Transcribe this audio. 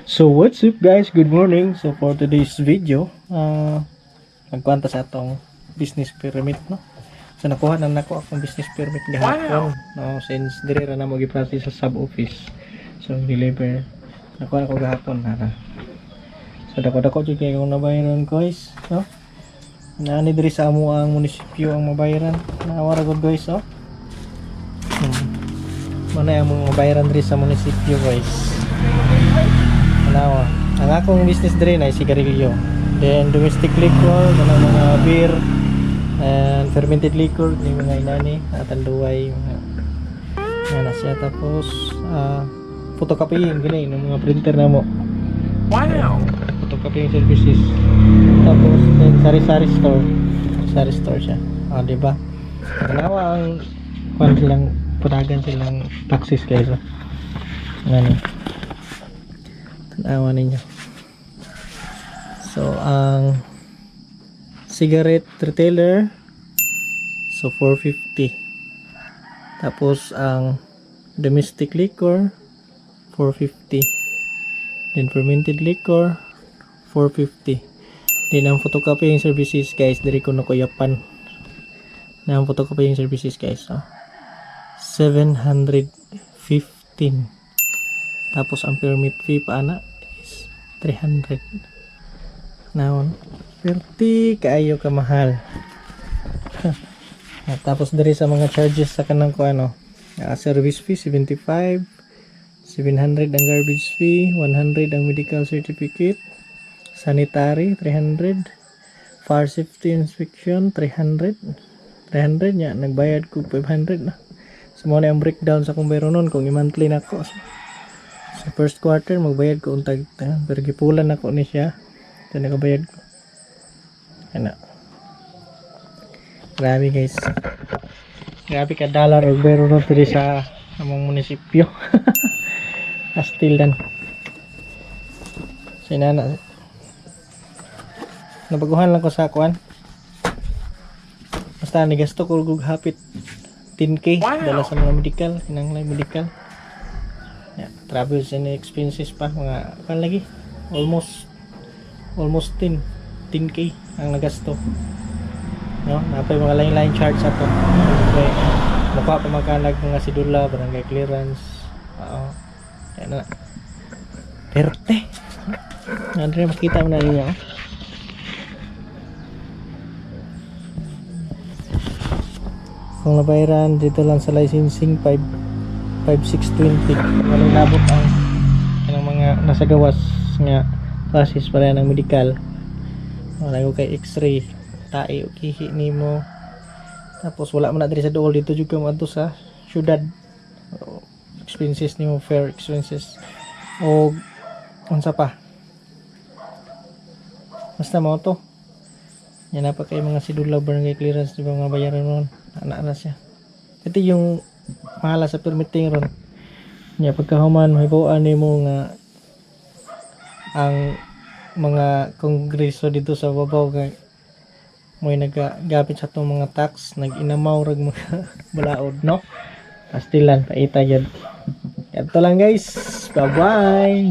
So what's up guys, good morning. So for today's video, nagkwanta sa atong business permit, no. So nakuha na nako akong business permit gahapon, no, since dire ra na mo gi-process sa sub office. So deliver nakuha ko gahapon na. So dako jud kay kung nabayaran guys, no. Naani diri sa amo ang munisipyo ang mabayaran. Naawara gud guys, oh. Mana ang mga bayaran diri sa munisipyo guys. Now, ang akong business diri na sigarilyo. Then domestic liquor, mga beer and fermented liquor, yung mga inani, tanduay, mga nasya. Tapos photocopying gini ng mga printer na mo. Wow. Photocopying services. Tapos then sari-sari store siya. Di ba? Nawa ang silang padagan silang taxis guys. Ngani. Tanawa ninyo. So ang cigarette retailer, so 450. Tapos ang domestic liquor 450. Then fermented liquor 450. Then ang photocopying services guys, diri ko nakuyapan na ang photocopying services guys, 715. Tapos ang permit fee pa ana is 300. Naon, perti kaayo ka mahal. Tapos diri sa mga charges sa kanang ko service fee 75, 700 ang garbage fee, 100 ang medical certificate, sanitary 300, fire safety inspection 300 nya, nagbayad ko 500 na. So mo na ang breakdown sa kung bayron nun kung i-monthly na ko. Sa first quarter magbayad ko untag pero gipulan ako ni siya. Ito nakabayad ko. Ano. Grabe guys. Grabe ka dollar or bayro no diri sa among munisipyo. Astilan. Sinana. Nabaguhan lang ko sa kuan. Basta ni gasto ko gug hapit 10k dala sa mga medical, kinanglan medical. Travels and expenses pa mga kan lagi almost 10k ang nagasto, no. Napay mga line charge sa to. Okay, mukha pa magkanag mga sidula, barangay clearance, yan na perte. Andre makita mo na niya, kung nabayaran dito lang sa licensing 5,620. Walang labot ang mga nasa gawas nga process para ng medical. Wala ko kay x-ray, tae o kihi nimo. Tapos wala man na diri sa dool, dito jud ka madto sa syudad. Expenses nimo, fair expenses. O unsa pa? Basta mo to. Yan na pa kay mga sidula, barangay clearance, di ba mga bayaran nun? Anak na siya. Ito yung mahala sa permitting ron. Nya pagkahuman mahibawan nimo nga ang mga kongreso dito sa babaw kay mo'y nagagamit sa itong mga tax, nag-inamaw rag mga balaod, no? Pastilan paita yan. Ito lang guys, bye bye.